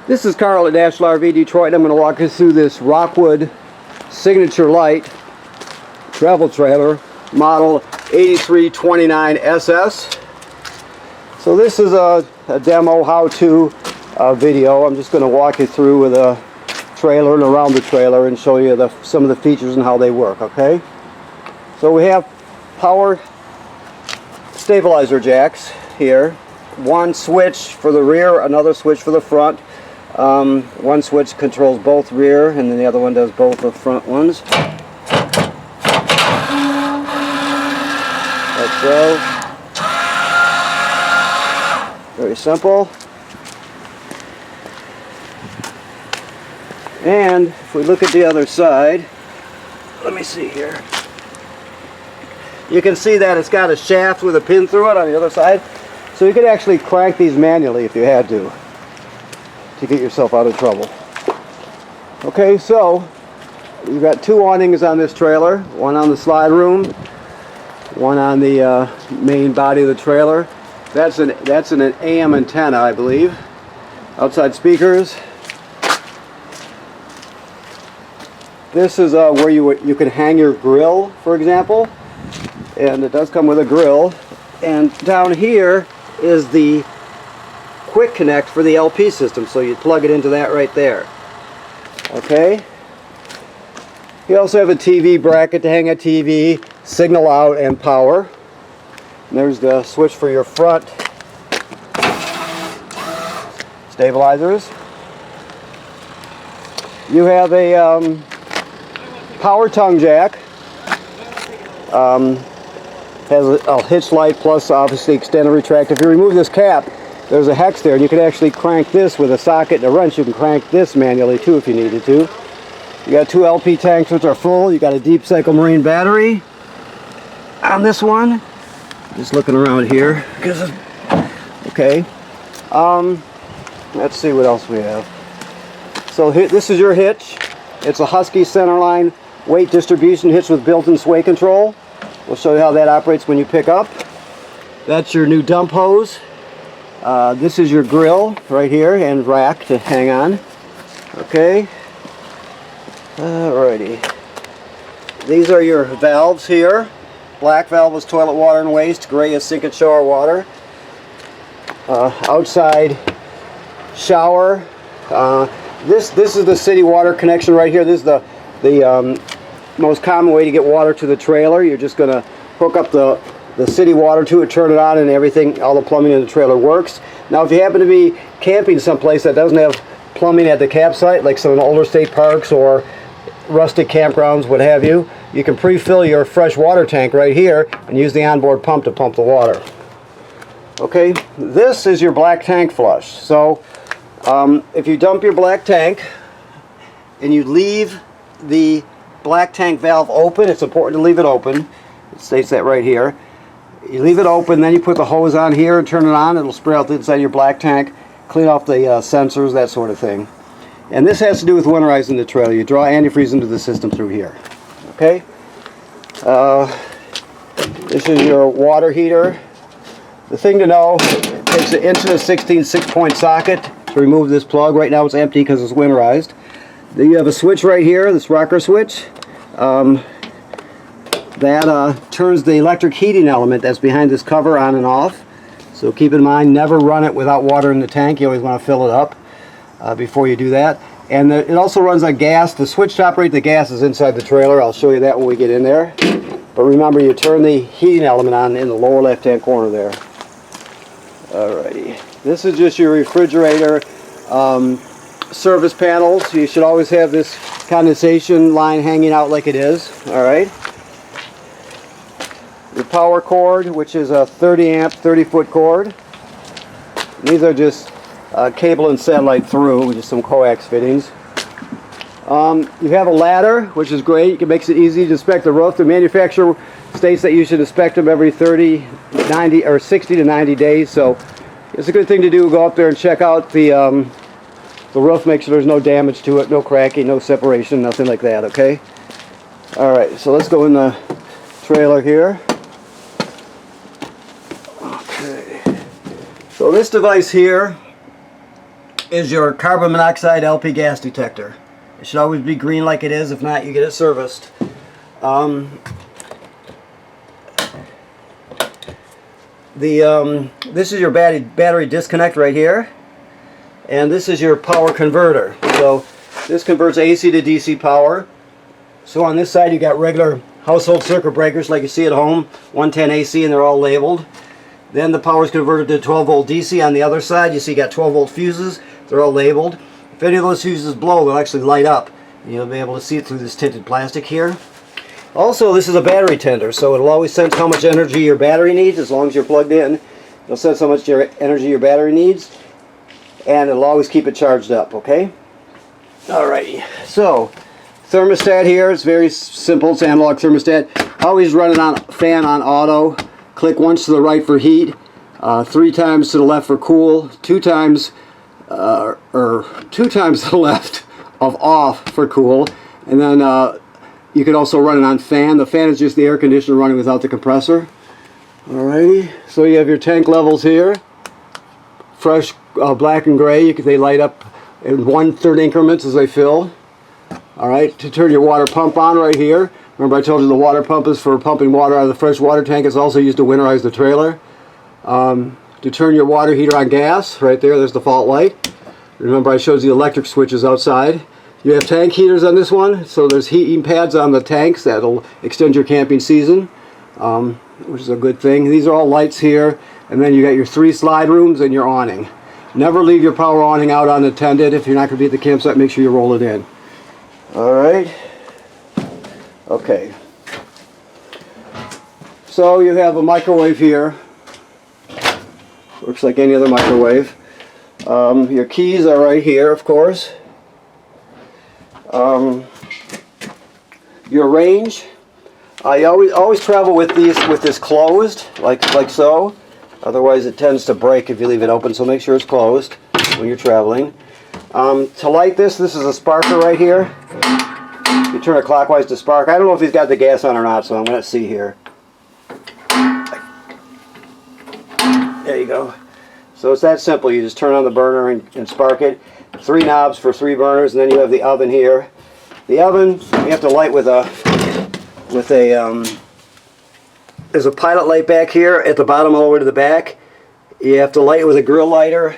This is Carl at National RV Detroit. I'm going to walk you through this Rockwood Signature Lite travel trailer, model 8329SS. So this is a demo how-to video. I'm just going to walk you through with a trailer and around the trailer and show you some of the features and how they work, okay? So we have power stabilizer jacks here. One switch for the rear, another switch for the front. One switch controls both rear, and then the other one does both the front ones. Like so. Very simple. And if we look at the other side, let me see here. You can see that it's got a shaft with a pin through it on the other side. So you could actually crank these manually if you had to get yourself out of trouble. Okay, so you've got two awnings on this trailer, one on the slide room, one on the main body of the trailer. That's an AM antenna, I believe. Outside speakers. This is where you can hang your grill, for example, and it does come with a grill. And down here is the quick connect for the LP system, so you plug it into that right there. Okay. You also have a TV bracket to hang a TV, signal out, and power. And there's the switch for your front stabilizers. You have a power tongue jack. Has a hitch light plus obviously extend and retract. If you remove this cap, there's a hex there, and you can actually crank this with a socket and a wrench. You can crank this manually too if you needed to. You got two LP tanks which are full. You got a deep cycle marine battery on this one. Just looking around here. Okay. Let's see what else we have. So this is your hitch. It's a Husky centerline weight distribution hitch with built-in sway control. We'll show you how that operates when you pick up. That's your new dump hose. This is your grill right here and rack to hang on. Okay. Alrighty. These are your valves here. Black valve is toilet water and waste. Gray is sink and shower water. Outside shower. This is the city water connection right here. This is the most common way to get water to the trailer. You're just going to hook up the city water to it, turn it on, and everything, all the plumbing in the trailer works. Now if you happen to be camping someplace that doesn't have plumbing at the campsite, like some older state parks or rustic campgrounds, what have you, you can pre-fill your fresh water tank right here and use the onboard pump to pump the water. Okay, this is your black tank flush. So if you dump your black tank and you leave the black tank valve open, it's important to leave it open. It states that right here. You leave it open, then you put the hose on here and turn it on. It'll spray out the inside of your black tank, clean off the sensors, that sort of thing. And this has to do with winterizing the trailer. You draw antifreeze into the system through here. Okay. This is your water heater. The thing to know, it takes an 1 16 6-point socket to remove this plug. Right now it's empty because it's winterized. Then you have a switch right here, this rocker switch. That turns the electric heating element that's behind this cover on and off. So keep in mind, never run it without water in the tank. You always want to fill it up before you do that. And it also runs on gas. The switch to operate the gas is inside the trailer. I'll show you that when we get in there. But remember, you turn the heating element on in the lower left-hand corner there. Alrighty. This is just your refrigerator service panels. You should always have this condensation line hanging out like it is. Alright. The power cord, which is a 30 amp 30-foot cord. These are just cable and satellite through with just some coax fittings. You have a ladder, which is great. It makes it easy to inspect the roof. The manufacturer states that you should inspect them every 30, 90, or 60 to 90 days. So it's a good thing to do. Go up there and check out the roof. Make sure there's no damage to it, no cracking, no separation, nothing like that. Okay. All right. So let's go in the trailer here. Okay. So this device here is your carbon monoxide LP gas detector. It should always be green like it is. If not, you get it serviced. This is your battery disconnect right here, and this is your power converter. So this converts AC to DC power. So on this side you got regular household circuit breakers like you see at home, 110 AC, and they're all labeled. Then the power is converted to 12 volt DC. On the other side you see you got 12 volt fuses, they're all labeled. If any of those fuses blow, they'll actually light up. You'll be able to see it through this tinted plastic here. Also, this is a battery tender, so it'll always sense how much energy your battery needs. As long as you're plugged in, it'll sense how much energy your battery needs, and it'll always keep it charged up, okay? Alrighty, so thermostat here is very simple. It's analog thermostat. Always run it on fan on auto. Click once to the right for heat, 3 times to the left for cool, 2 times to the left of off for cool, and then you could also run it on fan. The fan is just the air conditioner running without the compressor. Alrighty, so you have your tank levels here. Fresh black and gray. They light up in 1/3 increments as they fill. Alright, to turn your water pump on right here. Remember I told you the water pump is for pumping water out of the fresh water tank. It's also used to winterize the trailer. To turn your water heater on gas, right there's the fault light. Remember I showed you the electric switches outside. You have tank heaters on this one, so there's heating pads on the tanks that'll extend your camping season, which is a good thing. These are all lights here, and then you got your 3 slide rooms and your awning. Never leave your power awning out unattended. If you're not going to be at the campsite, make sure you roll it in. Alright. Okay. So you have a microwave here. Looks like any other microwave. Your keys are right here, of course. Your range, you always travel with this closed, like so. Otherwise it tends to break if you leave it open, so make sure it's closed when you're traveling. To light this is a sparker right here. You turn it clockwise to spark. I don't know if he's got the gas on or not, so I'm going to see here. There you go. So it's that simple. You just turn on the burner and spark it. 3 knobs for 3 burners, and then you have the oven here. The oven you have to light with a there's a pilot light back here at the bottom all the way to the back. You have to light it with a grill lighter.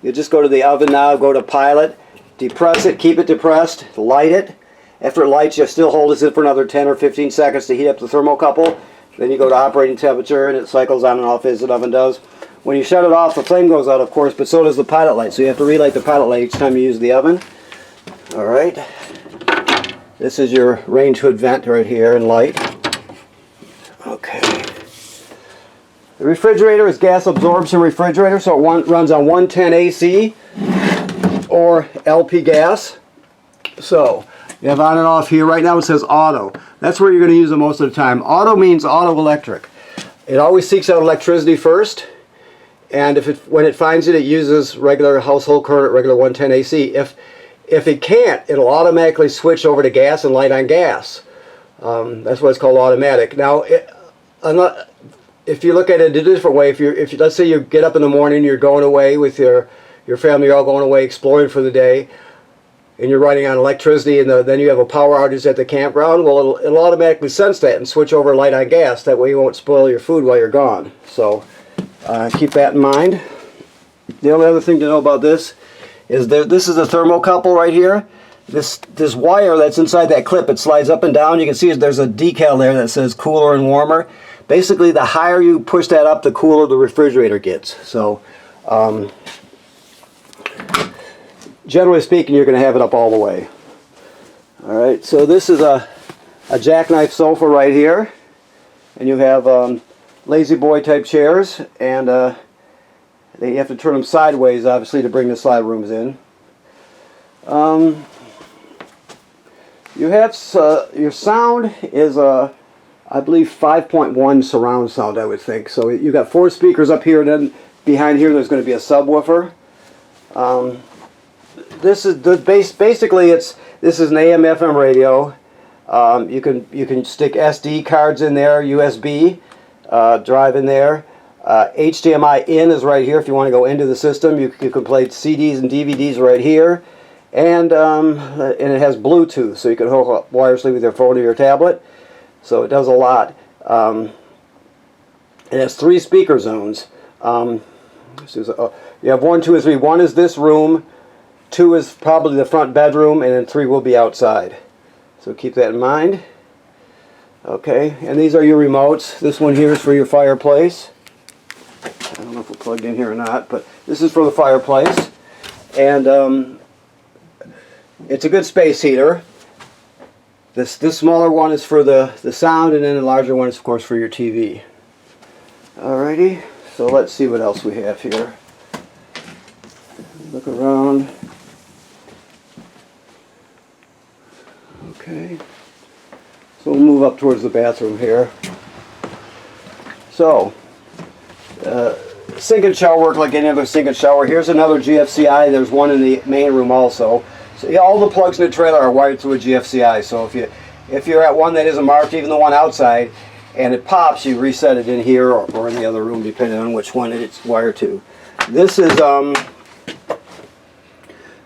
You just go to the oven now, go to pilot, depress it, keep it depressed, light it. After it lights, you still hold this in for another 10 or 15 seconds to heat up the thermocouple. Then you go to operating temperature, and it cycles on and off as the oven does. When you shut it off, the flame goes out, of course, but so does the pilot light. So you have to relight the pilot light each time you use the oven. Alright. This is your range hood vent right here in light. Okay. The refrigerator is gas absorption refrigerator, so it runs on 110 AC or LP gas. So you have on and off here. Right now it says auto. That's where you're going to use it most of the time. Auto means auto electric. It always seeks out electricity first. And when it finds it, it uses regular household current, regular 110 AC. If it can't, it'll automatically switch over to gas and light on gas. That's why it's called automatic. Now, if you look at it a different way, if let's say you get up in the morning, you're going away with your family, you're all going away exploring for the day, and you're running on electricity, and then you have a power outage at the campground, well, it'll automatically sense that and switch over and light on gas. That way you won't spoil your food while you're gone. So keep that in mind. The only other thing to know about this is this is a thermocouple right here. This wire that's inside that clip, it slides up and down. You can see there's a decal there that says cooler and warmer. Basically, the higher you push that up, the cooler the refrigerator gets. So generally speaking, you're going to have it up all the way. Alright, so this is a jackknife sofa right here. And you have lazy boy type chairs, and you have to turn them sideways, obviously, to bring the slide rooms in. You have your sound is I believe 5.1 surround sound, I would think. So you got 4 speakers up here, and then behind here there's going to be a subwoofer. This is basically this is an AM/FM radio. You can stick SD cards in there, USB drive in there. HDMI in is right here if you want to go into the system. You can play CDs and DVDs right here. And it has Bluetooth, so you can hook up wirelessly with your phone or your tablet. So it does a lot. It has 3 speaker zones. You have 1, 2, and 3. 1 is this room, 2 is probably the front bedroom, and then 3 will be outside. So keep that in mind. Okay, and these are your remotes. This one here is for your fireplace. I don't know if we're plugged in here or not, but this is for the fireplace. And it's a good space heater. This smaller one is for the sound, and then the larger one is, of course, for your TV. Alrighty, so let's see what else we have here. Look around. Okay, so we'll move up towards the bathroom here. So, sink and shower work like any other sink and shower. Here's another GFCI. There's one in the main room also. So yeah, all the plugs in the trailer are wired through a GFCI. So if you're at one that isn't marked, even the one outside, and it pops, you reset it in here or in the other room, depending on which one it's wired to. This is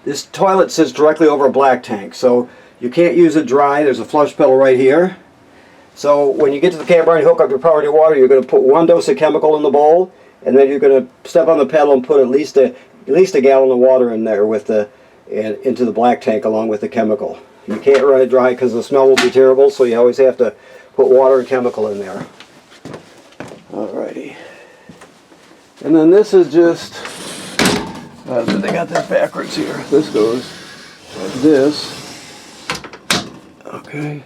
this toilet sits directly over a black tank, so you can't use it dry. There's a flush pedal right here. So when you get to the campground and hook up your power to your water, you're going to put 1 dose of chemical in the bowl, and then you're going to step on the pedal and put at least a gallon of water in there with into the black tank along with the chemical. You can't run it dry because the smell will be terrible, so you always have to put water and chemical in there. Alrighty. And then this is just, they got this backwards here. This goes like this. Okay.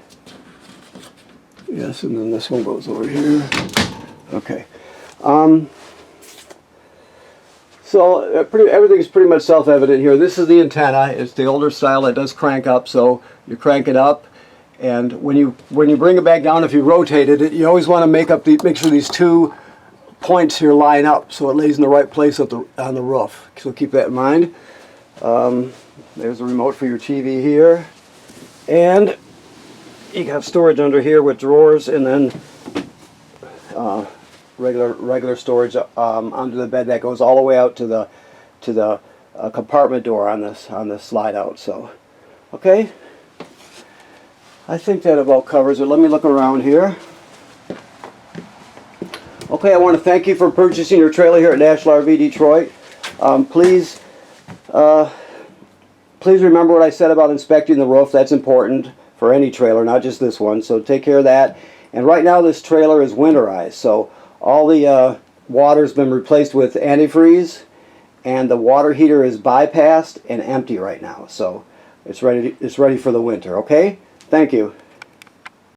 Yes, and then this one goes over here. Okay. So everything's pretty much self-evident here. This is the antenna. It's the older style that does crank up. So you crank it up, and when you bring it back down, if you rotate it, you always want to make sure these 2 points here line up so it lays in the right place on the roof. So keep that in mind. There's a remote for your TV here, and you got storage under here with drawers, and then regular storage under the bed that goes all the way out to the compartment door on this slide out. So, okay, I think that about covers it. Let me look around here. Okay, I want to thank you for purchasing your trailer here at National RV Detroit. Please remember what I said about inspecting the roof. That's important for any trailer, not just this one. So take care of that. And right now this trailer is winterized, so all the water's been replaced with antifreeze, and the water heater is bypassed and empty right now. So it's ready for the winter. Okay? Thank you.